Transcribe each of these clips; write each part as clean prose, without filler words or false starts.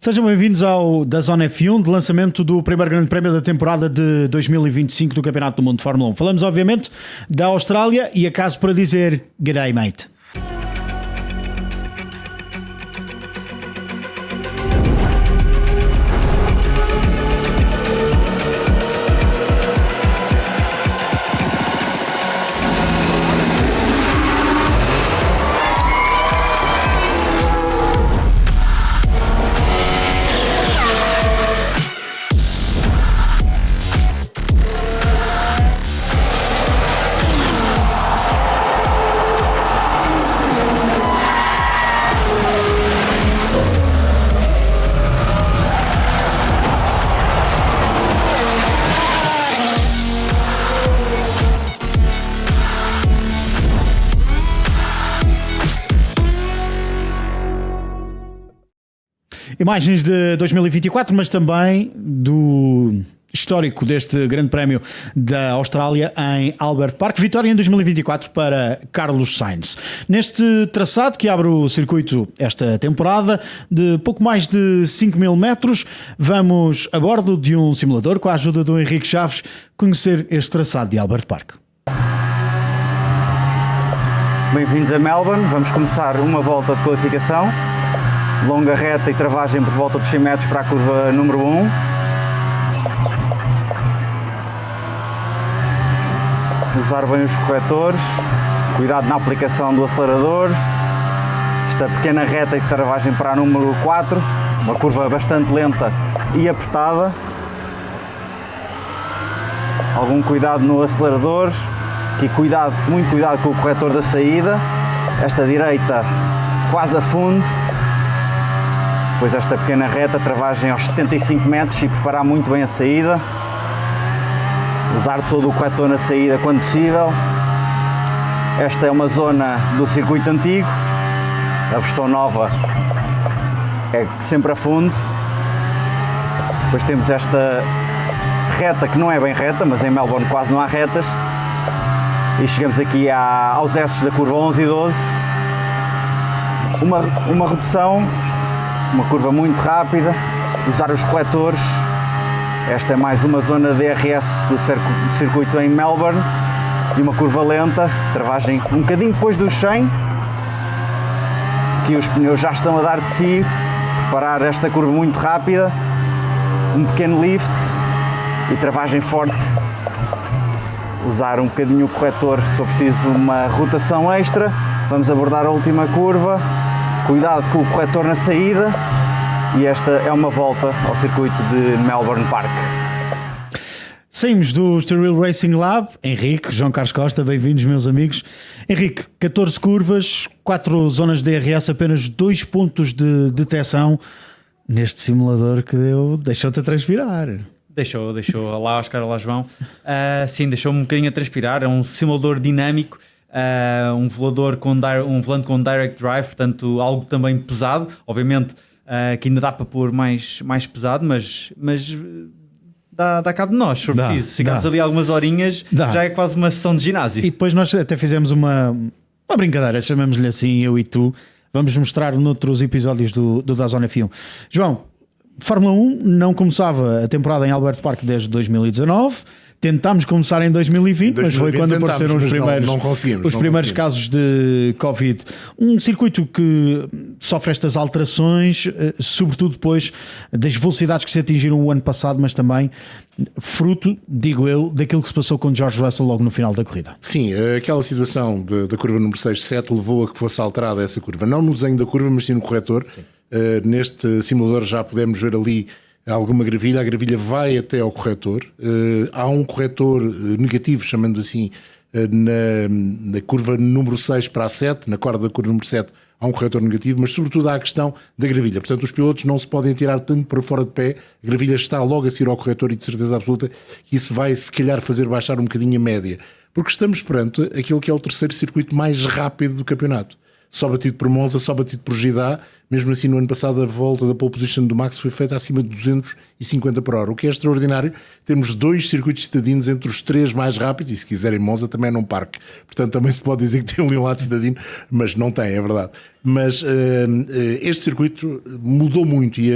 Sejam bem-vindos ao da Zona F1, de lançamento do primeiro grande prémio da temporada de 2025 do Campeonato do Mundo de Fórmula 1. Falamos, obviamente, da Austrália e acaso para dizer g'day, mate. Imagens de 2024, mas também do histórico deste grande prémio da Austrália em Albert Park. Vitória em 2024 para Carlos Sainz. Neste traçado que abre o circuito esta temporada, de pouco mais de 5.000 metros, vamos a bordo de um simulador com a ajuda do Henrique Chaves conhecer este traçado de Albert Park. Bem-vindos a Melbourne, vamos começar uma volta de qualificação. Longa reta e travagem por volta dos 100 metros para a curva número 1. Usar bem os corretores, cuidado na aplicação do acelerador. Esta pequena reta e travagem para a número 4, uma curva bastante lenta e apertada. Algum cuidado no acelerador, aqui muito cuidado com o corretor da saída. Esta direita quase a fundo. Depois esta pequena reta, travagem aos 75 metros e preparar muito bem a saída. Usar todo o corretor na saída quando possível. Esta é uma zona do circuito antigo. A versão nova é sempre a fundo. Depois temos esta reta que não é bem reta, mas em Melbourne quase não há retas. E chegamos aqui aos S da curva 11 e 12. Uma redução. Uma curva muito rápida, usar os corretores. Esta é mais uma zona DRS do circuito em Melbourne. E uma curva lenta, travagem um bocadinho depois dos 100. Aqui os pneus já estão a dar de si. Preparar esta curva muito rápida. Um pequeno lift e travagem forte. Usar um bocadinho o corretor se for preciso uma rotação extra. Vamos abordar a última curva. Cuidado com o corretor na saída e esta é uma volta ao circuito de Melbourne Park. Saímos do Estoril Racing Lab. Henrique, João Carlos Costa, bem-vindos meus amigos. Henrique, 14 curvas, 4 zonas de DRS, apenas 2 pontos de detecção neste simulador que deixou-te a transpirar. Deixou. Olá Oscar, olá João. Sim, deixou-me um bocadinho a transpirar, é um simulador dinâmico. Um volante com direct drive, portanto algo também pesado, obviamente que ainda dá para pôr mais pesado, mas dá cabo de nós, se for preciso. Ficamos ali algumas horinhas, já é quase uma sessão de ginásio. E depois nós até fizemos uma brincadeira, chamamos-lhe assim, eu e tu, vamos mostrar noutros episódios do da Zona F1. João, Fórmula 1 não começava a temporada em Albert Park desde 2019. Tentámos começar em 2020, mas foi quando apareceram os primeiros casos de Covid. Um circuito que sofre estas alterações, sobretudo depois das velocidades que se atingiram o ano passado, mas também fruto, digo eu, daquilo que se passou com George Russell logo no final da corrida. Sim, aquela situação da curva número 6-7 levou a que fosse alterada essa curva. Não no desenho da curva, mas sim no corretor. Neste simulador já podemos ver ali alguma gravilha, a gravilha vai até ao corretor. Há um corretor negativo, chamando assim, na curva número 6 para a 7, na corda da curva número 7 há um corretor negativo, mas sobretudo há a questão da gravilha. Portanto, os pilotos não se podem tirar tanto para fora de pé, a gravilha está logo a seguir ao corretor e de certeza absoluta que isso vai se calhar fazer baixar um bocadinho a média, porque estamos perante aquilo que é o terceiro circuito mais rápido do campeonato. só batido por Monza, só batido por Jeddah. Mesmo assim, no ano passado, a volta da pole position do Max foi feita acima de 250 por hora, o que é extraordinário. Temos 2 circuitos citadinos entre os 3 mais rápidos, e se quiserem Monza também é num parque. Portanto, também se pode dizer que tem ali um lado citadino, mas não tem, é verdade. Mas este circuito mudou muito e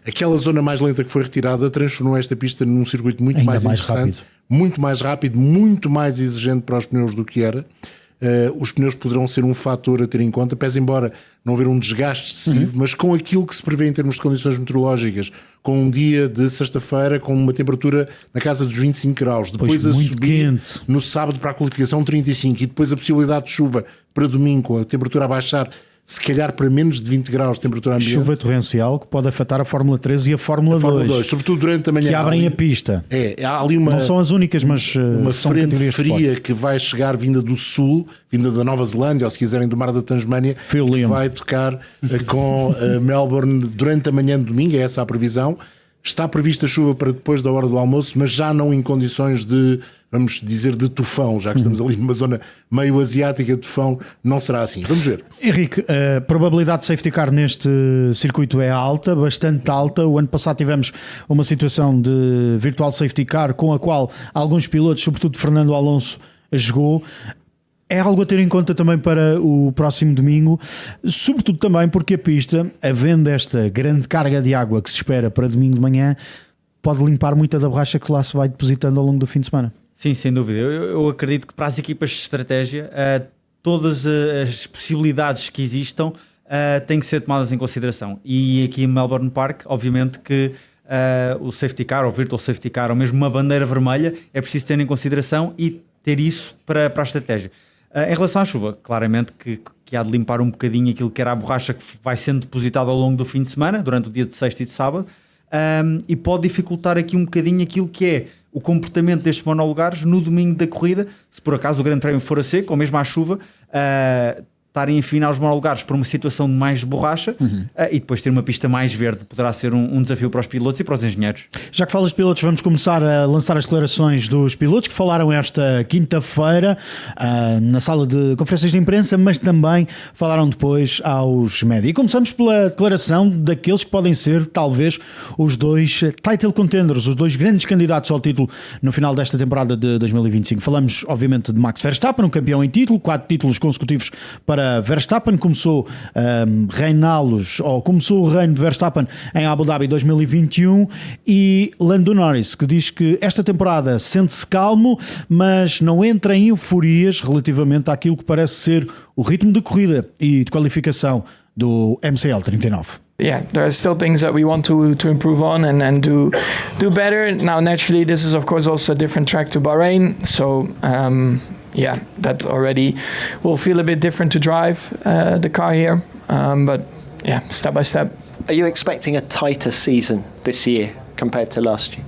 aquela zona mais lenta que foi retirada transformou esta pista num circuito muito mais interessante, muito mais rápido, muito mais exigente para os pneus do que era. Os pneus poderão ser um fator a ter em conta, pese embora não haver um desgaste excessivo, mas com aquilo que se prevê em termos de condições meteorológicas, com um dia de sexta-feira com uma temperatura na casa dos 25 graus, depois a subir quente. No sábado para a qualificação 35 e depois a possibilidade de chuva para domingo, a temperatura a baixar se calhar para menos de 20 graus de temperatura ambiente. Chuva torrencial que pode afetar a Fórmula 3 e a Fórmula 2. Sobretudo durante a manhã. Que abrem a pista. Há ali não são as únicas, mas uma são frente fria que vai chegar vinda do sul, vinda da Nova Zelândia, ou se quiserem do Mar da Tasmânia, que vai tocar com Melbourne durante a manhã de domingo, é essa a previsão. Está prevista chuva para depois da hora do almoço, mas já não em condições de, vamos dizer, de tufão, já que estamos ali numa zona meio asiática de tufão, não será assim. Vamos ver. Henrique, a probabilidade de safety car neste circuito é alta, bastante alta. O ano passado tivemos uma situação de virtual safety car com a qual alguns pilotos, sobretudo Fernando Alonso, jogou. É algo a ter em conta também para o próximo domingo, sobretudo também porque a pista, havendo esta grande carga de água que se espera para domingo de manhã, pode limpar muita da borracha que lá se vai depositando ao longo do fim de semana. Sim, sem dúvida. Eu acredito que para as equipas de estratégia, todas as possibilidades que existam têm que ser tomadas em consideração. E aqui em Melbourne Park, obviamente que o safety car, ou virtual safety car, ou mesmo uma bandeira vermelha, é preciso ter em consideração e ter isso para a estratégia. Em relação à chuva, claramente que há de limpar um bocadinho aquilo que era a borracha que vai sendo depositada ao longo do fim de semana, durante o dia de sexta e de sábado, e pode dificultar aqui um bocadinho aquilo que é o comportamento destes monolugares no domingo da corrida, se por acaso o grande prémio for a seco, ou mesmo à chuva, estarem a afinar os monolugares por uma situação de mais borracha e depois ter uma pista mais verde poderá ser um desafio para os pilotos e para os engenheiros. Já que falas de pilotos, vamos começar a lançar as declarações dos pilotos que falaram esta quinta-feira na sala de conferências de imprensa, mas também falaram depois aos médias. E começamos pela declaração daqueles que podem ser talvez os 2 title contenders, os 2 grandes candidatos ao título no final desta temporada de 2025. Falamos obviamente de Max Verstappen, um campeão em título, 4 títulos consecutivos para Verstappen. Começou o reino de Verstappen em Abu Dhabi 2021, e Lando Norris, que diz que esta temporada sente-se calmo, mas não entra em euforias relativamente àquilo que parece ser o ritmo de corrida e de qualificação do MCL 39. Yeah, there are still things that we want to improve on and do better. Now, naturally, this is of course also a different track to Bahrain, so yeah, that already will feel a bit different to drive the car here, but yeah, step by step. Are you expecting a tighter season this year compared to last year?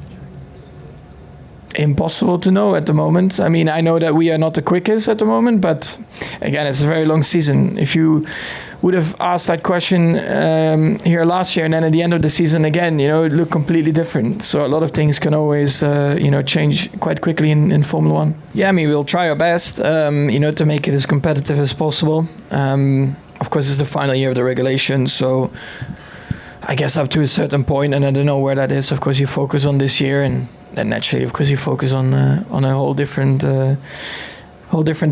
Impossible to know at the moment. I mean, I know that we are not the quickest at the moment, but again, it's a very long season. If you would have asked that question here last year and then at the end of the season again, it would look completely different. So a lot of things can always, change quite quickly in Formula One. Yeah, I mean, we'll try our best, to make it as competitive as possible. Of course, it's the final year of the regulation, so I guess up to a certain point, and I don't know where that is. Of course, you focus on this year, and then naturally, of course, you focus on a whole different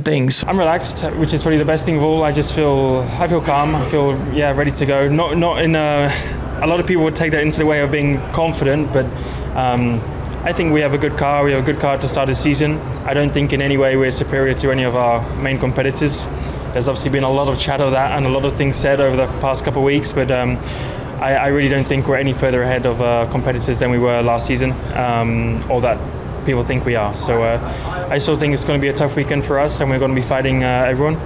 things. I'm relaxed, which is probably the best thing of all. I feel calm. I feel ready to go. Not in a lot of people would take that into the way of being confident, but I think we have a good car. We have a good car to start the season. I don't think in any way we're superior to any of our main competitors. There's obviously been a lot of chat of that and a lot of things said over the past couple of weeks, but I really don't think we're any further ahead of competitors than we were last season, or that people think we are. So I still think it's going to be a tough weekend for us, and we're going to be fighting everyone.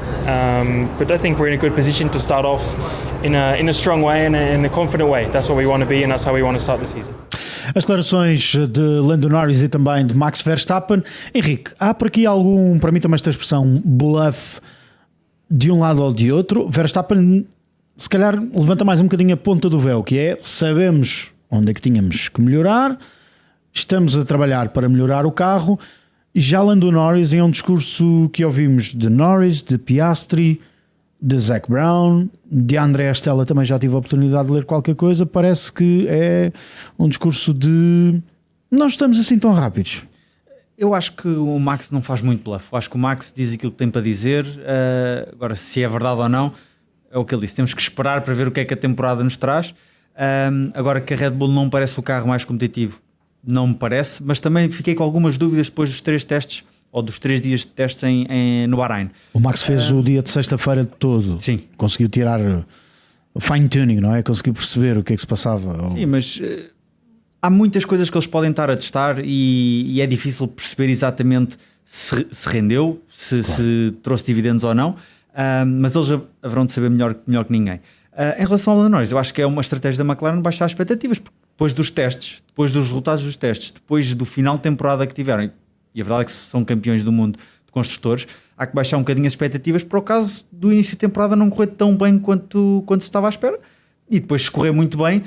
But I think we're in a good position to start off in a strong way and in a confident way. That's what we want to be, and that's how we want to start the season. As declarações de Lando Norris e também de Max Verstappen. Henrique, há por aqui algum, para mim também esta expressão, bluff de um lado ou de outro? Verstappen se calhar levanta mais um bocadinho a ponta do véu, que é, sabemos onde é que tínhamos que melhorar, estamos a trabalhar para melhorar o carro. Já Lando Norris, em um discurso que ouvimos de Norris, de Piastri, de Zac Brown, de André Stella também já tive a oportunidade de ler qualquer coisa. Parece que é um discurso de não estamos assim tão rápidos. Eu acho que o Max não faz muito bluff. Eu acho que o Max diz aquilo que tem para dizer. Agora, se é verdade ou não, é o que ele disse. Temos que esperar para ver o que é que a temporada nos traz. Agora que a Red Bull não me parece o carro mais competitivo, não me parece, mas também fiquei com algumas dúvidas depois dos 3 testes, ou dos 3 dias de testes no Bahrein. O Max fez o dia de sexta-feira todo. Sim. Conseguiu tirar o fine-tuning, não é? Conseguiu perceber o que é que se passava. Sim, mas há muitas coisas que eles podem estar a testar e é difícil perceber exatamente se rendeu, se trouxe dividendos ou não, mas eles haverão de saber melhor que ninguém. Em relação ao Lando Norris, eu acho que é uma estratégia da McLaren baixar as expectativas, porque depois dos testes, depois dos resultados dos testes, depois do final de temporada que tiveram, e a verdade é que são campeões do mundo de construtores, há que baixar um bocadinho as expectativas para o caso do início de temporada não correr tão bem quanto se estava à espera, e depois se correr muito bem,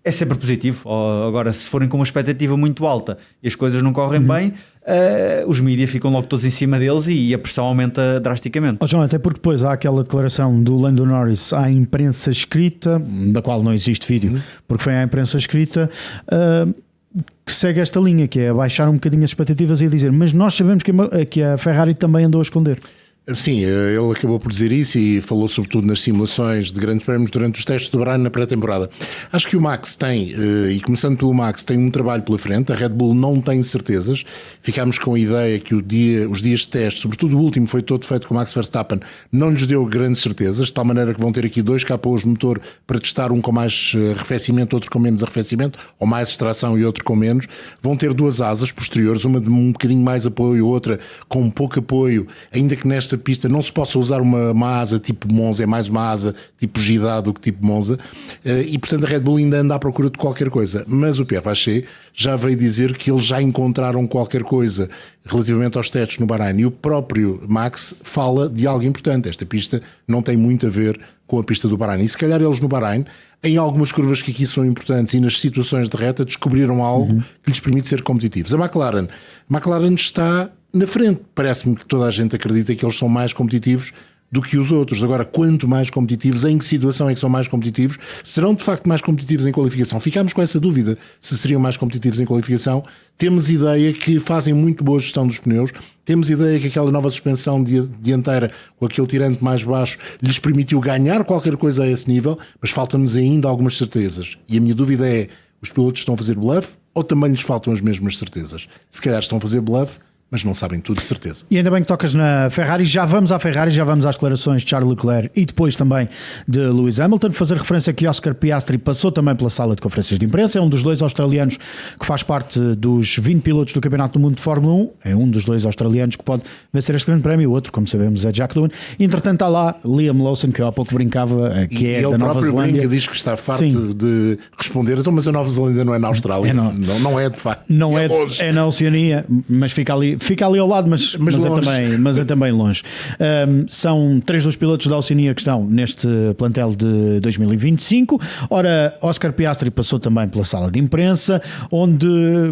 é sempre positivo. Agora, se forem com uma expectativa muito alta e as coisas não correm bem, os mídias ficam logo todos em cima deles e a pressão aumenta drasticamente. João, até porque depois há aquela declaração do Lando Norris à imprensa escrita, da qual não existe vídeo, porque foi à imprensa escrita, que segue esta linha, que é baixar um bocadinho as expectativas e dizer, mas nós sabemos que a Ferrari também andou a esconder. Sim, ele acabou por dizer isso e falou sobretudo nas simulações de grandes prémios durante os testes de Bahrein na pré-temporada. Acho que o Max tem, e começando pelo Max, tem um trabalho pela frente. A Red Bull não tem certezas. Ficámos com a ideia que os dias de teste, sobretudo o último, foi todo feito com o Max Verstappen, não lhes deu grandes certezas, de tal maneira que vão ter aqui 2 capôs de motor para testar, um com mais arrefecimento, outro com menos arrefecimento, ou mais extração e outro com menos. Vão ter 2 asas posteriores, uma de um bocadinho mais apoio, outra com pouco apoio, ainda que nesta pista não se possa usar uma asa tipo Monza, é mais uma asa tipo Gidá do que tipo Monza, e portanto a Red Bull ainda anda à procura de qualquer coisa, mas o Pierre Vacher já veio dizer que eles já encontraram qualquer coisa relativamente aos testes no Bahrein, e o próprio Max fala de algo importante. Esta pista não tem muito a ver com a pista do Bahrein, e se calhar eles no Bahrein, em algumas curvas que aqui são importantes e nas situações de reta, descobriram algo que lhes permite ser competitivos. A McLaren está na frente. Parece-me que toda a gente acredita que eles são mais competitivos do que os outros. Agora, quanto mais competitivos, em que situação é que são mais competitivos? Serão de facto mais competitivos em qualificação? Ficámos com essa dúvida se seriam mais competitivos em qualificação. Temos ideia que fazem muito boa gestão dos pneus, temos ideia que aquela nova suspensão dianteira com aquele tirante mais baixo lhes permitiu ganhar qualquer coisa a esse nível, mas faltam-nos ainda algumas certezas. E a minha dúvida é, os pilotos estão a fazer bluff ou também lhes faltam as mesmas certezas? Se calhar estão a fazer bluff, mas não sabem tudo de certeza. E ainda bem que tocas na Ferrari. Já vamos à Ferrari, já vamos às declarações de Charles Leclerc e depois também de Lewis Hamilton. Fazer referência que Oscar Piastri passou também pela sala de conferências de imprensa. É um dos 2 australianos que faz parte dos 20 pilotos do Campeonato do Mundo de Fórmula 1. É um dos 2 australianos que pode vencer este grande prémio. O outro, como sabemos, é Jack Doohan. Entretanto está lá Liam Lawson, que há pouco brincava, que é da Nova Zelândia. Ele próprio diz que está farto de responder. Então, mas a Nova Zelândia não é na Austrália. Não é de facto. Não é na Oceania, mas fica ali ao lado, mas é também longe. São 3 dos pilotos da Oceania que estão neste plantel de 2025. Ora, Oscar Piastri passou também pela sala de imprensa, onde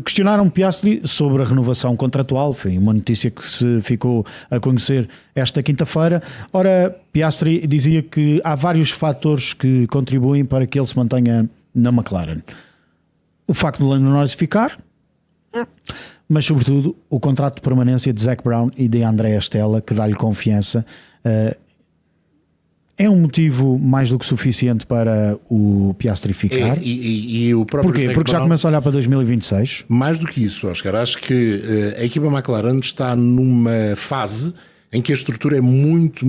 questionaram Piastri sobre a renovação contratual. Foi uma notícia que se ficou a conhecer esta quinta-feira. Ora, Piastri dizia que há vários fatores que contribuem para que ele se mantenha na McLaren. O facto de Lando Norris ficar, mas sobretudo o contrato de permanência de Zac Brown e de André Stella, que dá-lhe confiança, é um motivo mais do que suficiente para o Piastri ficar. E o próprio Porquê? Porque já começa a olhar para 2026. Mais do que isso, Oscar, acho que a equipa McLaren está numa fase em que a estrutura é muito,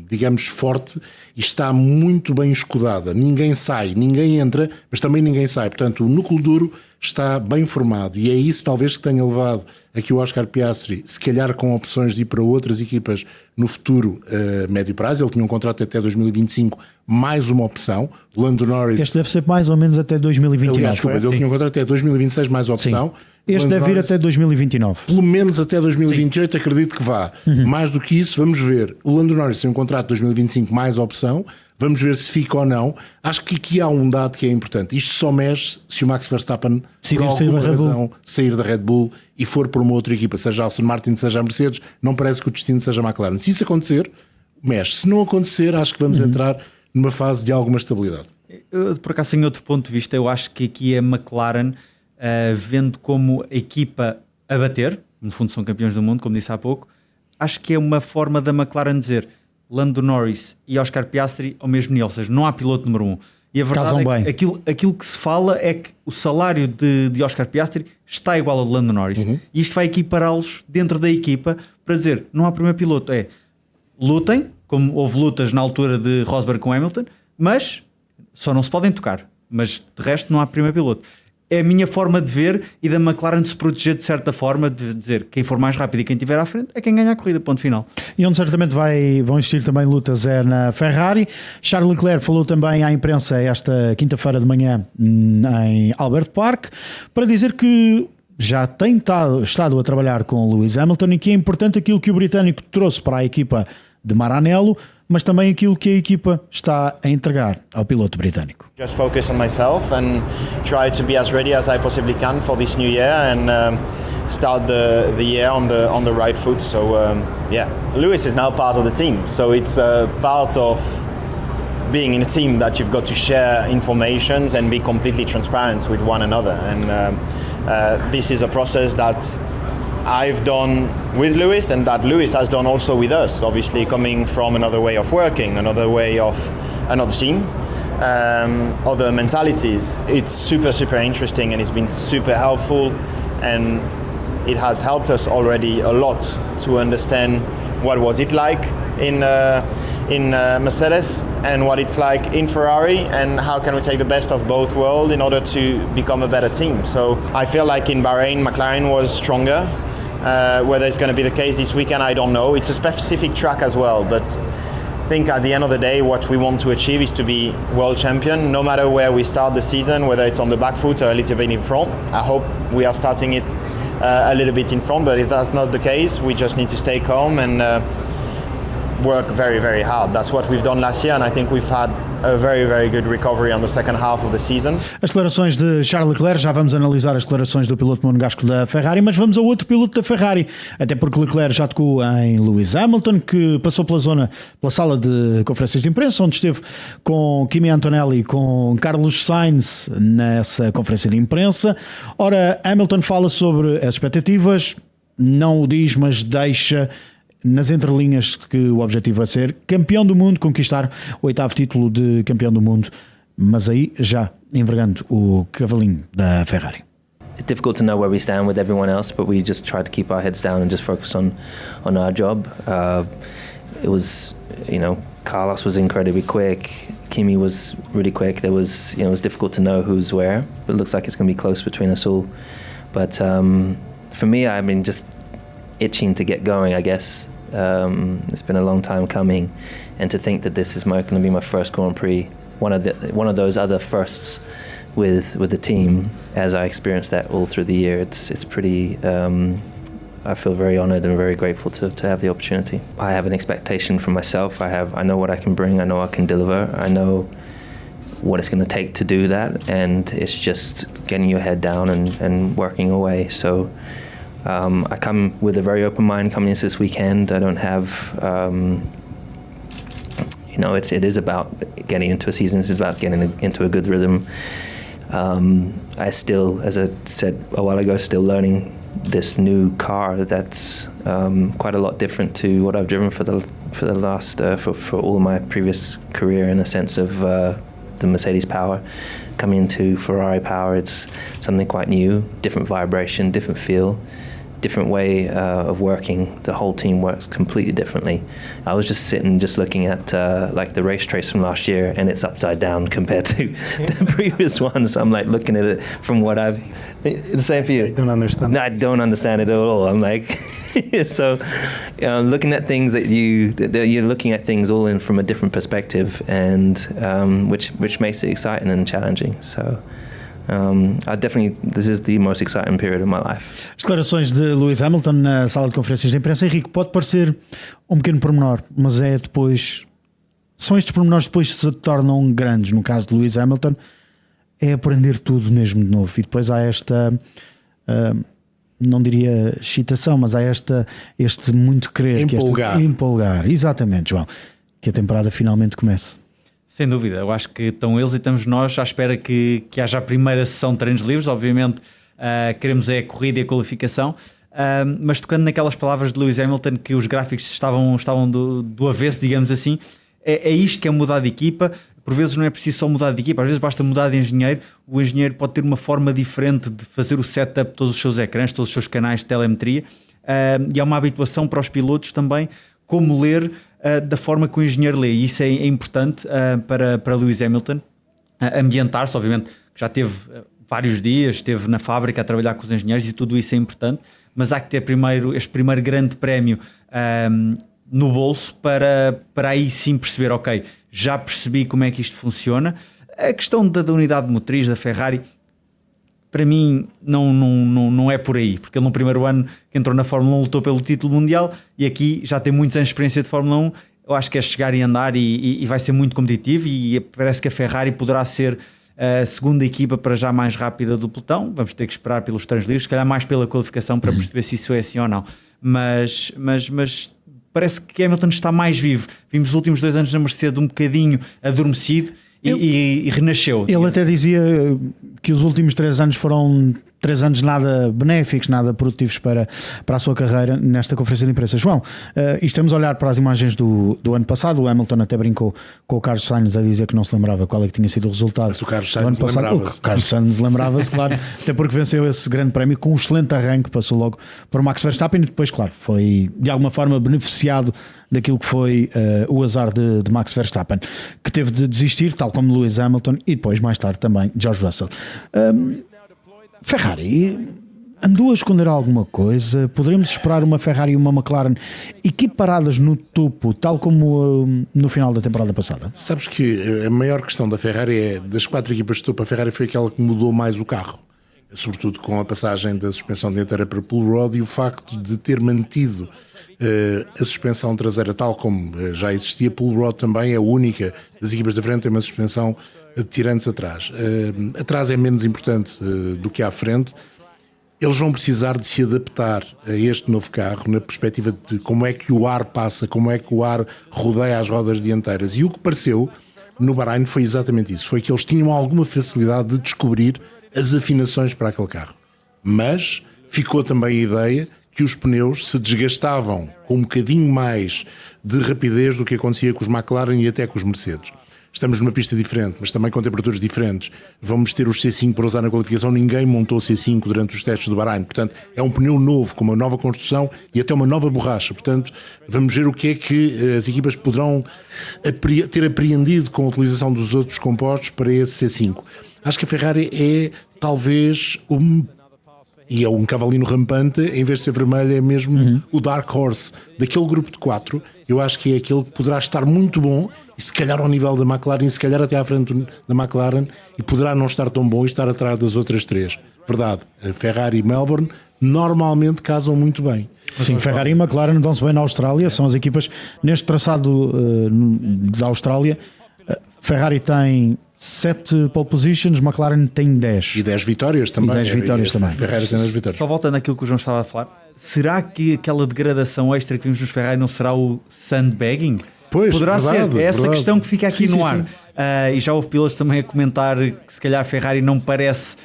digamos, forte e está muito bem escudada. Ninguém sai, ninguém entra, mas também ninguém sai. Portanto, o núcleo duro está bem formado, e é isso talvez que tenha levado a que o Oscar Piastri, se calhar com opções de ir para outras equipas no futuro médio prazo, ele tinha um contrato até 2025, mais uma opção. Lando Norris... Este deve ser mais ou menos até 2029. Aliás, desculpa, ele tinha um contrato até 2026, mais opção. Sim. Este deve vir até 2029. Pelo menos até 2028, sim. Acredito que vá. Mais do que isso, vamos ver. O Lando Norris tem um contrato de 2025 mais opção. Vamos ver se fica ou não. Acho que aqui há um dado que é importante. Isto só mexe se o Max Verstappen, por alguma razão, sair da Red Bull e for por uma outra equipa, seja a Aston Martin, seja a Mercedes. Não parece que o destino seja a McLaren. Se isso acontecer, mexe. Se não acontecer, acho que vamos entrar numa fase de alguma estabilidade. Eu, por acaso, em outro ponto de vista, eu acho que aqui a McLaren, vendo como a equipa a bater, no fundo são campeões do mundo, como disse há pouco, acho que é uma forma da McLaren dizer Lando Norris e Oscar Piastri ao mesmo nível, ou seja, não há piloto número 1. E a verdade é que aquilo que se fala é que o salário de Oscar Piastri está igual ao de Lando Norris. E isto vai equipará-los dentro da equipa para dizer, não há primeiro piloto, lutem, como houve lutas na altura de Rosberg com Hamilton, mas só não se podem tocar. Mas de resto não há primeiro piloto. É a minha forma de ver e da McLaren se proteger de certa forma, de dizer quem for mais rápido e quem estiver à frente é quem ganha a corrida, ponto final. E onde certamente vão existir também lutas é na Ferrari. Charles Leclerc falou também à imprensa esta quinta-feira de manhã em Albert Park para dizer que já tem estado a trabalhar com Lewis Hamilton e que é importante aquilo que o britânico trouxe para a equipa de Maranello, mas também aquilo que a equipa está a entregar ao piloto britânico. Just focus on myself and try to be as ready as I possibly can for this new year and start the year on the right foot. So Lewis is now part of the team, so it's part of being in a team that you've got to share information and be completely transparent with one another. And this is a process that I've done with Lewis and that Lewis has done also with us, obviously coming from another way of working, another way of another team, other mentalities. It's super interesting and it's been super helpful, and it has helped us already a lot to understand what was it like in Mercedes and what it's like in Ferrari, and how can we take the best of both worlds in order to become a better team. So I feel like in Bahrain McLaren was stronger. Whether it's going to be the case this weekend, I don't know. It's a specific track as well, but I think at the end of the day what we want to achieve is to be world champion no matter where we start the season, whether it's on the back foot or a little bit in front. I hope we are starting it a little bit in front, but if that's not the case, we just need to stay calm and work very hard. That's what we've done last year, and I think we've had a very good recovery on the second half of the season. As declarações de Charles Leclerc, já vamos analisar as declarações do piloto monegasco da Ferrari, mas vamos ao outro piloto da Ferrari, até porque Leclerc já tocou em Lewis Hamilton, que passou pela sala de conferências de imprensa, onde esteve com Kimi Antonelli e com Carlos Sainz nessa conferência de imprensa. Ora, Hamilton fala sobre as expectativas, não o diz, mas deixa nas entrelinhas que o objetivo é ser campeão do mundo, conquistar o 8º título de campeão do mundo, mas aí já envergando o cavalinho da Ferrari. It's difficult to know where we stand with everyone else, but we just try to keep our heads down and just focus on our job. It was, Carlos was incredibly quick. Kimi was really quick. There was, it was difficult to know who's where, but it looks like it's going to be close between us all. But for me, I've been just itching to get going, I guess. It's been a long time coming, and to think that this is going to be my first Grand Prix, one of those other firsts with the team, as I experienced that all through the year, it's pretty. I feel very honoured and very grateful to have the opportunity. I have an expectation from myself. I know what I can bring. I know I can deliver. I know what it's going to take to do that, and it's just getting your head down and working away. So. I come with a very open mind coming into this weekend. I don't have, it is about getting into a season. It's about getting into a good rhythm. I still, as I said a while ago, still learning this new car that's quite a lot different to what I've driven for the last for all of my previous career, in a sense of the Mercedes power. Coming into Ferrari power, it's something quite new, different vibration, different feel. Different way of working. The whole team works completely differently. I was just looking at like the race trace from last year, and it's upside down compared to the previous ones. I'm like looking at it from what I've. The same for you. I don't understand. No, I don't understand it at all. I'm like, so looking at things that you're looking at things all in from a different perspective, and which makes it exciting and challenging. So. This is the most exciting period of my life. As declarações de Lewis Hamilton na sala de conferências de imprensa, Henrique, pode parecer um pequeno pormenor, mas são estes pormenores depois que se tornam grandes. No caso de Lewis Hamilton, é aprender tudo mesmo de novo, e depois há esta não diria excitação, mas há este muito querer. Empolgar, exatamente, João, que a temporada finalmente comece. Sem dúvida, eu acho que estão eles e estamos nós à espera que haja a primeira sessão de treinos livres. Obviamente queremos a corrida e a qualificação, mas tocando naquelas palavras de Lewis Hamilton, que os gráficos estavam do avesso, digamos assim, é isto que é mudar de equipa. Por vezes não é preciso só mudar de equipa, às vezes basta mudar de engenheiro. O engenheiro pode ter uma forma diferente de fazer o setup de todos os seus ecrãs, todos os seus canais de telemetria, e há uma habituação para os pilotos também, como ler da forma que o engenheiro lê, e isso é importante para Lewis Hamilton, ambientar-se, obviamente, já teve vários dias, esteve na fábrica a trabalhar com os engenheiros e tudo isso é importante, mas há que ter este primeiro grande prémio no bolso para aí sim perceber, ok, já percebi como é que isto funciona. A questão da unidade motriz da Ferrari, para mim não é por aí, porque ele no primeiro ano que entrou na Fórmula 1 lutou pelo título mundial e aqui já tem muitos anos de experiência de Fórmula 1. Eu acho que é chegar e andar e vai ser muito competitivo, e parece que a Ferrari poderá ser a segunda equipa para já mais rápida do pelotão. Vamos ter que esperar pelos treinos livres, se calhar mais pela qualificação, para perceber se isso é assim ou não, mas parece que Hamilton está mais vivo. Vimos os últimos 2 anos na Mercedes um bocadinho adormecido e renasceu. Ele até dizia que os últimos 3 anos foram 3 anos nada benéficos, nada produtivos para a sua carreira nesta conferência de imprensa. João, e estamos a olhar para as imagens do ano passado. O Hamilton até brincou com o Carlos Sainz a dizer que não se lembrava qual é que tinha sido o resultado. Mas o Carlos do ano Sainz passado. lembrava-se. O Carlos Sainz lembrava-se, claro, até porque venceu esse grande prémio com um excelente arranque, passou logo por Max Verstappen e depois, claro, foi de alguma forma beneficiado daquilo que foi o azar de Max Verstappen, que teve de desistir, tal como Lewis Hamilton e depois, mais tarde, também George Russell. Ferrari andou a esconder alguma coisa? Poderemos esperar uma Ferrari e uma McLaren equiparadas no topo, tal como no final da temporada passada? Sabes que a maior questão da Ferrari é, das 4 equipas de topo, a Ferrari foi aquela que mudou mais o carro, sobretudo com a passagem da suspensão dianteira para pull rod e o facto de ter mantido a suspensão traseira tal como já existia. Pull rod também é a única das equipas da frente, tem uma suspensão de tirantes atrás. Atrás é menos importante do que à frente. Eles vão precisar de se adaptar a este novo carro na perspectiva de como é que o ar passa, como é que o ar rodeia as rodas dianteiras. E o que pareceu no Bahrein foi exatamente isso, foi que eles tinham alguma facilidade de descobrir as afinações para aquele carro. Mas ficou também a ideia que os pneus se desgastavam com um bocadinho mais de rapidez do que acontecia com os McLaren e até com os Mercedes. Estamos numa pista diferente, mas também com temperaturas diferentes. Vamos ter os C5 para usar na qualificação. Ninguém montou C5 durante os testes do Bahrein. Portanto, é um pneu novo, com uma nova construção e até uma nova borracha. Portanto, vamos ver o que é que as equipas poderão ter apreendido com a utilização dos outros compostos para esse C5. Acho que a Ferrari é talvez e é um cavalinho rampante, em vez de ser vermelho é mesmo o Dark Horse daquele grupo de 4. Eu acho que é aquele que poderá estar muito bom e se calhar ao nível da McLaren, se calhar até à frente da McLaren, e poderá não estar tão bom e estar atrás das outras 3. Verdade, a Ferrari e Melbourne normalmente casam muito bem. Sim, Ferrari e McLaren dão-se bem na Austrália, são as equipas neste traçado da Austrália. Ferrari tem 7 pole positions, McLaren tem 10. E 10 vitórias também. E 10 vitórias também. Ferrari tem 10 vitórias. Só voltando àquilo que o João estava a falar, será que aquela degradação extra que vimos nos Ferrari não será o sandbagging? Pois, poderá verdade, ser. É essa verdade. questão que fica aqui Sim, no sim, ar. sim. E já houve pilotos também a comentar que se calhar a Ferrari não parece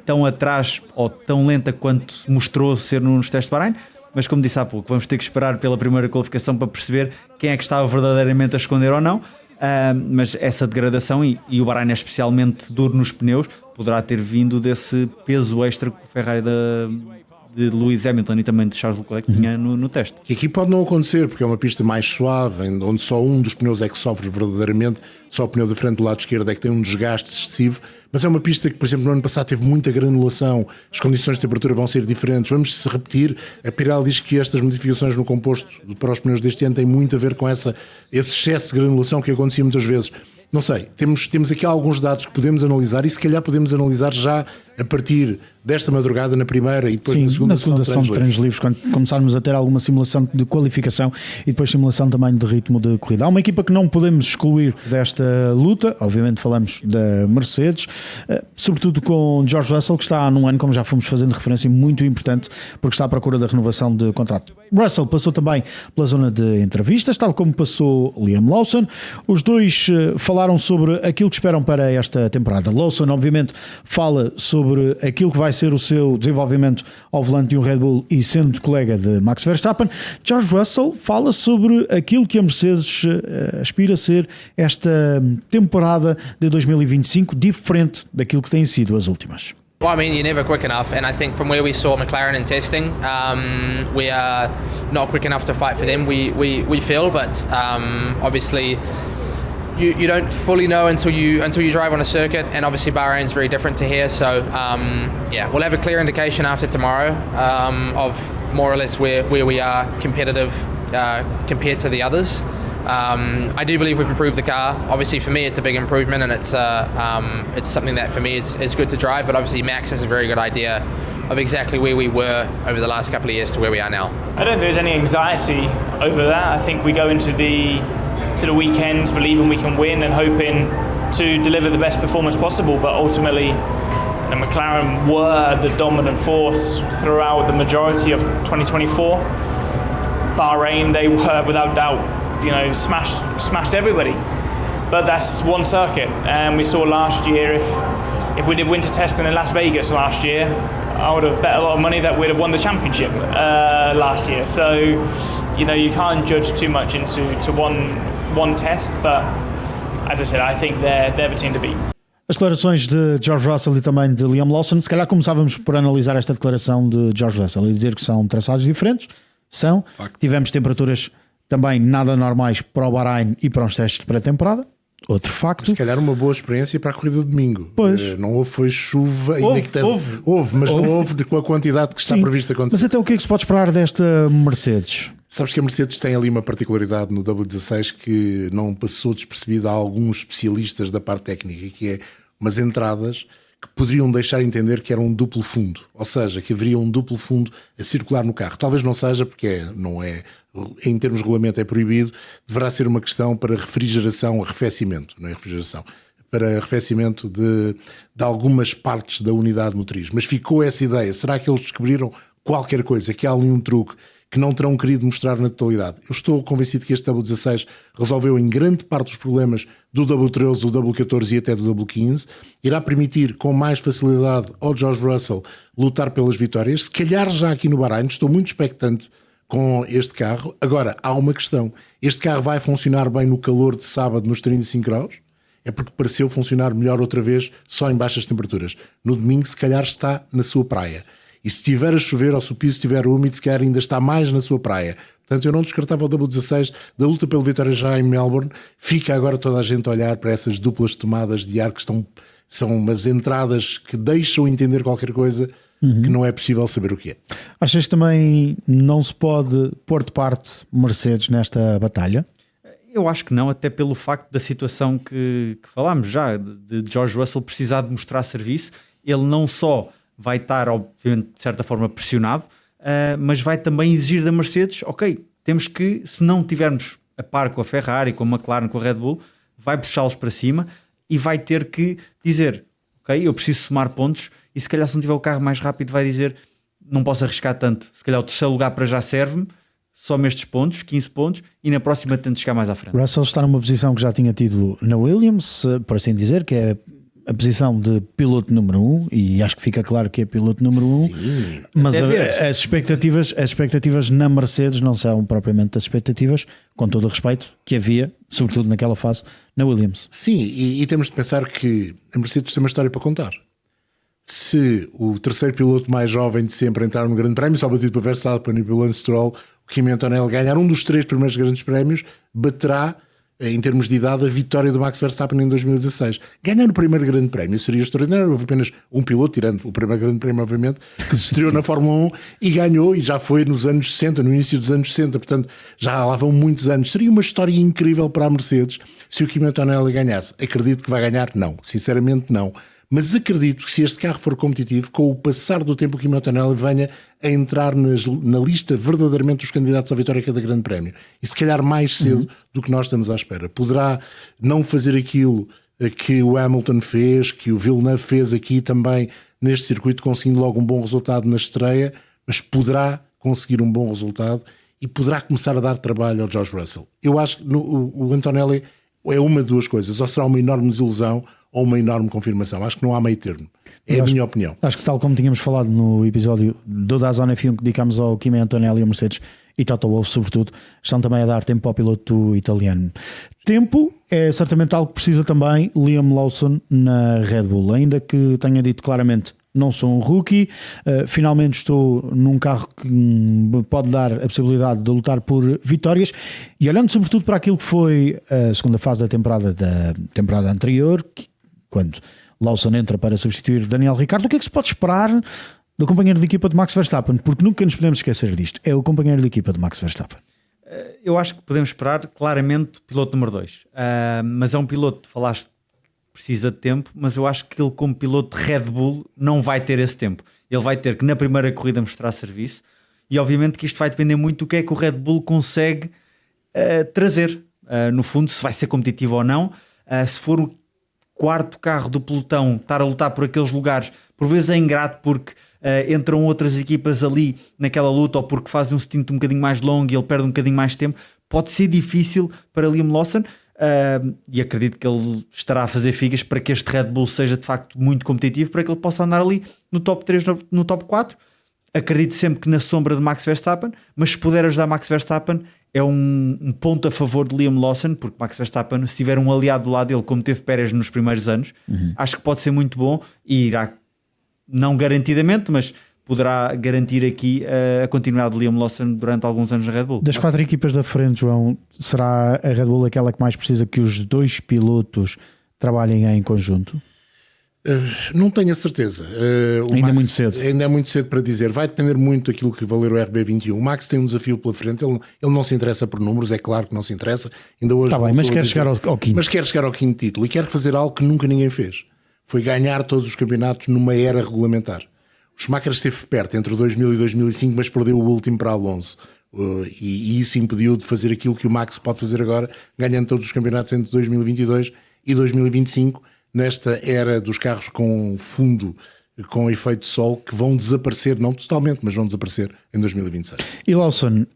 tão atrás ou tão lenta quanto mostrou ser nos testes de Bahrein. Mas como disse há pouco, vamos ter que esperar pela primeira qualificação para perceber quem é que estava verdadeiramente a esconder ou não. Mas essa degradação, e o Bahrein é especialmente duro nos pneus, poderá ter vindo desse peso extra que o Ferrari de Lewis Hamilton e também de Charles Leclerc tinha no teste. E aqui pode não acontecer, porque é uma pista mais suave, onde só um dos pneus é que sofre verdadeiramente, só o pneu da frente do lado esquerdo é que tem um desgaste excessivo, mas é uma pista que, por exemplo, no ano passado teve muita granulação, as condições de temperatura vão ser diferentes, vamos se repetir. A Pirelli diz que estas modificações no composto para os pneus deste ano têm muito a ver com esse excesso de granulação que acontecia muitas vezes. Não sei, temos aqui alguns dados que podemos analisar e se calhar podemos analisar já a partir desta madrugada na primeira e depois Sim, na segunda são de treinos livres, quando começarmos a ter alguma simulação de qualificação e depois simulação também de ritmo de corrida. Há uma equipa que não podemos excluir desta luta, obviamente falamos da Mercedes, sobretudo com George Russell, que está num ano, como já fomos fazendo referência, muito importante, porque está à procura da renovação de contrato. Russell passou também pela zona de entrevistas, tal como passou Liam Lawson. Os dois falaram sobre aquilo que esperam para esta temporada. Lawson, obviamente, fala sobre aquilo que vai ser o seu desenvolvimento ao volante de um Red Bull e sendo colega de Max Verstappen. George Russell fala sobre aquilo que a Mercedes aspira a ser esta temporada de 2025, diferente daquilo que têm sido as últimas. Well, I mean, you're never quick enough, and I think from where we saw McLaren in testing, we are not quick enough to fight for them. We feel, but obviously you don't fully know until you drive on a circuit, and obviously Bahrain's very different to here. So yeah, we'll have a clear indication after tomorrow of more or less where we are competitive compared to the others. I do believe we've improved the car. Obviously for me it's a big improvement, and it's something that for me is good to drive, but obviously Max has a very good idea of exactly where we were over the last couple of years to where we are now. I don't think there's any anxiety over that. I think we go into the weekend believing we can win and hoping to deliver the best performance possible, but ultimately McLaren were the dominant force throughout the majority of 2024. Bahrain, they were without doubt, smashed everybody, but that's one circuit, and we saw last year if we did winter testing in Las Vegas last year, I would have bet a lot of money that we'd have won the championship last year. So you can't judge too much into one test, but as I said, I think they're the team to beat. As declarações de George Russell e também de Liam Lawson, se calhar começávamos por analisar esta declaração de George Russell e dizer que são traçados diferentes. Tivemos temperaturas também nada normais para o Bahrein e para os testes de pré-temporada. Outro facto. Se calhar uma boa experiência para a corrida de domingo. Pois. Não houve chuva, ainda que houve, mas não houve com a quantidade que está prevista acontecer. Mas então o que é que se pode esperar desta Mercedes? Sabes que a Mercedes tem ali uma particularidade no W16 que não passou despercebida a alguns especialistas da parte técnica, que é umas entradas que poderiam deixar entender que era um duplo fundo, ou seja, que haveria um duplo fundo a circular no carro. Talvez não seja, porque não é, em termos de regulamento é proibido, deverá ser uma questão para refrigeração, arrefecimento, não é refrigeração, para arrefecimento de algumas partes da unidade motriz. Mas ficou essa ideia, será que eles descobriram qualquer coisa, que há ali um truque que não terão querido mostrar na totalidade? Eu estou convencido que este W16 resolveu em grande parte os problemas do W13, do W14 e até do W15, irá permitir com mais facilidade ao George Russell lutar pelas vitórias, se calhar já aqui no Bahrein. Estou muito expectante com este carro. Agora, há uma questão, este carro vai funcionar bem no calor de sábado nos 35 graus? É porque pareceu funcionar melhor outra vez só em baixas temperaturas. No domingo se calhar está na sua praia. E se estiver a chover ou se o piso estiver úmido, se calhar ainda está mais na sua praia. Portanto, eu não descartava o W16 da luta pela vitória já em Melbourne. Fica agora toda a gente a olhar para essas duplas tomadas de ar que são umas entradas que deixam entender qualquer coisa que não é possível saber o que é. Achas que também não se pode pôr de parte Mercedes nesta batalha? Eu acho que não, até pelo facto da situação que falámos já, de George Russell precisar de mostrar serviço. Ele não só vai estar, obviamente, de certa forma pressionado, mas vai também exigir da Mercedes, ok, temos que, se não tivermos a par com a Ferrari, com a McLaren, com a Red Bull, vai puxá-los para cima e vai ter que dizer, ok, eu preciso somar pontos, e se calhar se não tiver o carro mais rápido vai dizer, não posso arriscar tanto, se calhar o terceiro lugar para já serve-me, só-me estes pontos, 15 pontos, e na próxima tento chegar mais à frente. Russell está numa posição que já tinha tido na Williams, por assim dizer, que é a posição de piloto número 1, e acho que fica claro que é piloto número 1, mas as expectativas na Mercedes não são propriamente as expectativas, com todo o respeito, que havia, sobretudo naquela fase, na Williams. Sim, e temos de pensar que a Mercedes tem uma história para contar. Se o terceiro piloto mais jovem de sempre entrar no Grande Prémio, só batido para Verstappen e pelo Lance Stroll, o Kimi Antonelli ganhar um dos 3 primeiros grandes prémios, baterá em termos de idade a vitória do Max Verstappen em 2016. Ganhar o primeiro grande prémio seria extraordinário. Houve apenas um piloto, tirando o primeiro grande prémio obviamente, que se estreou na Fórmula 1 e ganhou, e já foi nos anos 60, no início dos anos 60, portanto já lá vão muitos anos. Seria uma história incrível para a Mercedes se o Kimi Antonelli ganhasse. Acredito que vai ganhar? Não, sinceramente não, Mas acredito que se este carro for competitivo, com o passar do tempo, o Kimi Antonelli venha a entrar na lista verdadeiramente dos candidatos à vitória a cada grande prémio. E se calhar mais cedo do que nós estamos à espera. Poderá não fazer aquilo que o Hamilton fez, que o Villeneuve fez aqui também neste circuito, conseguindo logo um bom resultado na estreia, mas poderá conseguir um bom resultado e poderá começar a dar trabalho ao George Russell. Eu acho que o Antonelli é uma de duas coisas, ou será uma enorme desilusão ou uma enorme confirmação. Acho que não há meio termo. É a minha opinião. Acho que tal como tínhamos falado no episódio do DAZN F1 que dedicámos ao Kimi Antonelli e ao Mercedes e Toto Wolff sobretudo, estão também a dar tempo ao piloto italiano. Tempo é certamente algo que precisa também Liam Lawson na Red Bull, ainda que tenha dito claramente não sou um rookie, finalmente estou num carro que pode dar a possibilidade de lutar por vitórias, e olhando sobretudo para aquilo que foi a segunda fase da temporada anterior, quando Lawson entra para substituir Daniel Ricciardo, o que é que se pode esperar do companheiro de equipa de Max Verstappen? Porque nunca nos podemos esquecer disto, é o companheiro de equipa de Max Verstappen. Eu acho que podemos esperar claramente o piloto número 2, mas é um piloto, falaste, precisa de tempo, mas eu acho que ele como piloto de Red Bull não vai ter esse tempo. Ele vai ter que na primeira corrida mostrar serviço, e obviamente que isto vai depender muito do que é que o Red Bull consegue trazer, no fundo, se vai ser competitivo ou não. Se for o quarto carro do pelotão, estar a lutar por aqueles lugares, por vezes é ingrato porque entram outras equipas ali naquela luta, ou porque fazem um stint um bocadinho mais longo e ele perde um bocadinho mais de tempo, pode ser difícil para Liam Lawson. E acredito que ele estará a fazer figas para que este Red Bull seja de facto muito competitivo, para que ele possa andar ali no top 3, no top 4. Acredito sempre que na sombra de Max Verstappen, mas se puder ajudar Max Verstappen é um ponto a favor de Liam Lawson, porque Max Verstappen, se tiver um aliado do lado dele como teve Pérez nos primeiros anos, acho que pode ser muito bom e irá, não garantidamente, mas poderá garantir aqui a continuidade de Liam Lawson durante alguns anos na Red Bull. Das 4 equipas da frente, João, será a Red Bull aquela que mais precisa que os 2 pilotos trabalhem em conjunto? Não tenho a certeza. Ainda é muito cedo. Ainda é muito cedo para dizer. Vai depender muito daquilo que valer o RB21. O Max tem um desafio pela frente. Ele não se interessa por números, é claro que não se interessa. Ainda hoje. Está bem, mas quer chegar ao quinto. Mas quer chegar ao quinto título e quer fazer algo que nunca ninguém fez. Foi ganhar todos os campeonatos numa era regulamentar. O Schumacher esteve perto entre 2000 e 2005, mas perdeu o último para Alonso. E isso impediu de fazer aquilo que o Max pode fazer agora, ganhando todos os campeonatos entre 2022 e 2025, nesta era dos carros com fundo, com efeito sol, que vão desaparecer, não totalmente, mas vão desaparecer em 2026. E Lawson,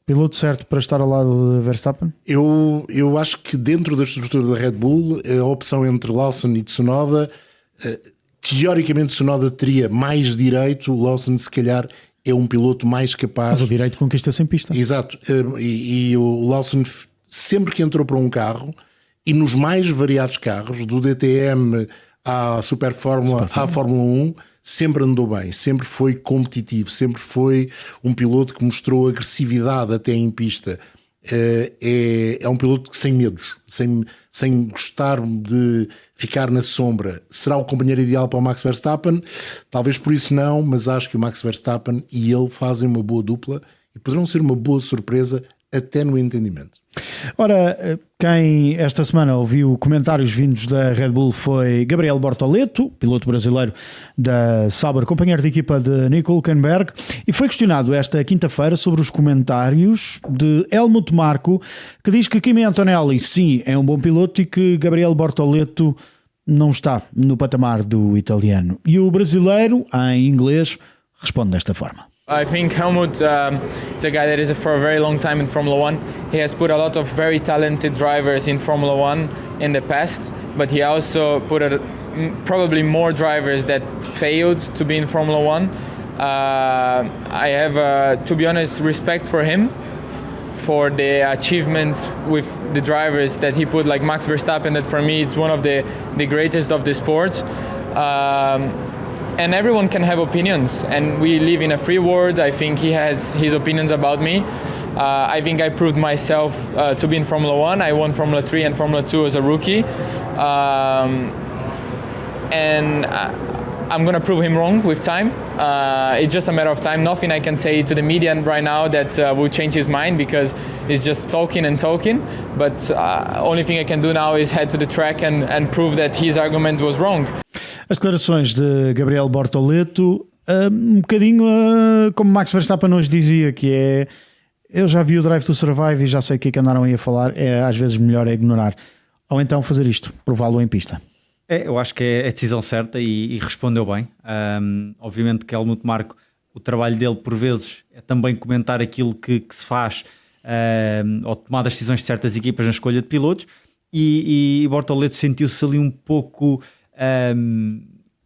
piloto certo para estar ao lado de Verstappen? Eu acho que dentro da estrutura da Red Bull, a opção entre Lawson e Tsunoda, teoricamente Tsunoda teria mais direito, Lawson se calhar é um piloto mais capaz. Mas o direito conquista-se em pista. Exato, e o Lawson sempre que entrou para um carro, e nos mais variados carros, do DTM à Super Fórmula, à Fórmula 1, sempre andou bem, sempre foi competitivo, sempre foi um piloto que mostrou agressividade até em pista. É um piloto sem medos, sem gostar de ficar na sombra. Será o companheiro ideal para o Max Verstappen? Talvez por isso não, mas acho que o Max Verstappen e ele fazem uma boa dupla e poderão ser uma boa surpresa até no entendimento. Ora, quem esta semana ouviu comentários vindos da Red Bull foi Gabriel Bortoleto, piloto brasileiro da Sauber, companheiro de equipa de Nico Hülkenberg, e foi questionado esta quinta-feira sobre os comentários de Helmut Marko, que diz que Kimi Antonelli sim é um bom piloto e que Gabriel Bortoleto não está no patamar do italiano. E o brasileiro, em inglês, responde desta forma. I think Helmut is a guy that is for a very long time in Formula One. He has put a lot of very talented drivers in Formula One in the past, but he also put probably more drivers that failed to be in Formula One. I have, to be honest, respect for him, for the achievements with the drivers that he put, like Max Verstappen, that for me it's one of the greatest of the sport. And everyone can have opinions, and we live in a free world. I think he has his opinions about me. I think I proved myself to be in Formula 1. I won Formula 3 and Formula 2 as a rookie. And I'm going to prove him wrong with time. It's just a matter of time. Nothing I can say to the media right now that will change his mind, because he's just talking and talking. But only thing I can do now is head to the track and prove that his argument was wrong. As declarações de Gabriel Bortoleto, um bocadinho como Max Verstappen hoje dizia, que é: eu já vi o Drive to Survive e já sei o que é que andaram aí a falar, às vezes melhor é ignorar, ou então fazer isto, prová-lo em pista. Eu acho que é a decisão certa e respondeu bem. Obviamente que Helmut Marko, o trabalho dele por vezes é também comentar aquilo que se faz, ou tomar as decisões de certas equipas na escolha de pilotos, e Bortoleto sentiu-se ali um pouco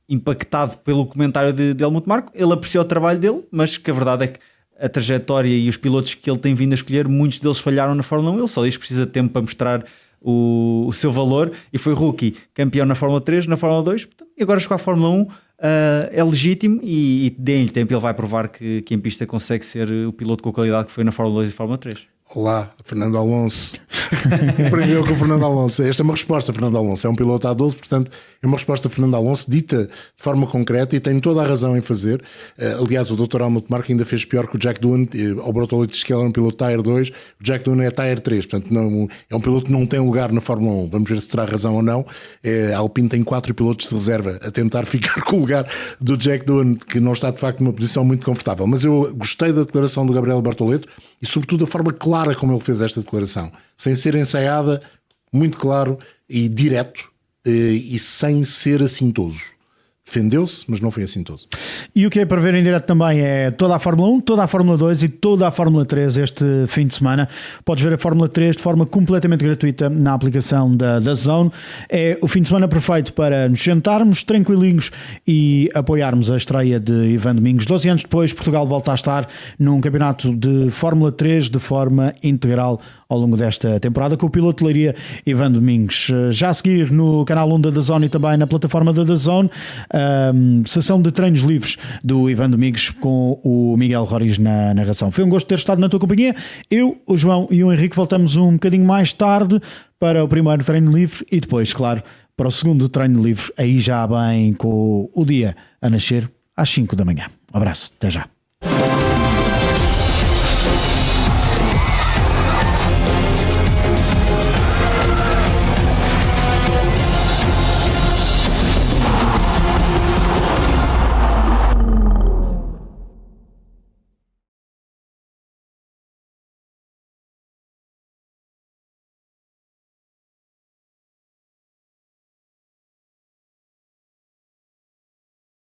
impactado pelo comentário de Helmut Marko. Ele apreciou o trabalho dele, mas que a verdade é que a trajetória e os pilotos que ele tem vindo a escolher, muitos deles falharam na Fórmula 1. Ele só diz que precisa de tempo para mostrar o seu valor, e foi rookie, campeão na Fórmula 3, na Fórmula 2, e agora chegou à Fórmula 1. É legítimo, e deem-lhe tempo, ele vai provar que em pista consegue ser o piloto com a qualidade que foi na Fórmula 2 e Fórmula 3. Olá, Fernando Alonso. Aprendeu com o Fernando Alonso. Esta é uma resposta, Fernando Alonso. É um piloto A12, portanto, é uma resposta de Fernando Alonso dita de forma concreta, e tem toda a razão em fazer. Aliás, o Dr. Helmut Marko ainda fez pior que o Jack Doohan. O Bortoleto diz que ele é um piloto Tire 2, o Jack Doohan é Tire 3. Portanto, não, é um piloto que não tem lugar na Fórmula 1. Vamos ver se terá razão ou não. A Alpine tem 4 pilotos de reserva a tentar ficar com o lugar do Jack Doohan, que não está de facto numa posição muito confortável. Mas eu gostei da declaração do Gabriel Bortoleto, e sobretudo a forma clara como ele fez esta declaração, sem ser ensaiada, muito claro e direto, e sem ser assintoso. Defendeu-se, mas não foi assintoso. E o que é para ver em direto também é toda a Fórmula 1, toda a Fórmula 2 e toda a Fórmula 3 este fim de semana. Podes ver a Fórmula 3 de forma completamente gratuita na aplicação da DAZN. É o fim de semana perfeito para nos sentarmos tranquilinhos e apoiarmos a estreia de Ivan Domingos. 12 anos depois, Portugal volta a estar num campeonato de Fórmula 3 de forma integral ao longo desta temporada, com o piloto de Leiria Ivan Domingos. Já a seguir no canal 1 da DAZN e também na plataforma da DAZN, sessão de treinos livres do Ivan Domingos com o Miguel Roriz na narração. Foi um gosto ter estado na tua companhia. Eu, o João e o Henrique voltamos um bocadinho mais tarde para o primeiro treino livre e depois, claro, para o segundo treino livre, aí já bem com o dia a nascer às 5 da manhã. Um abraço, até já.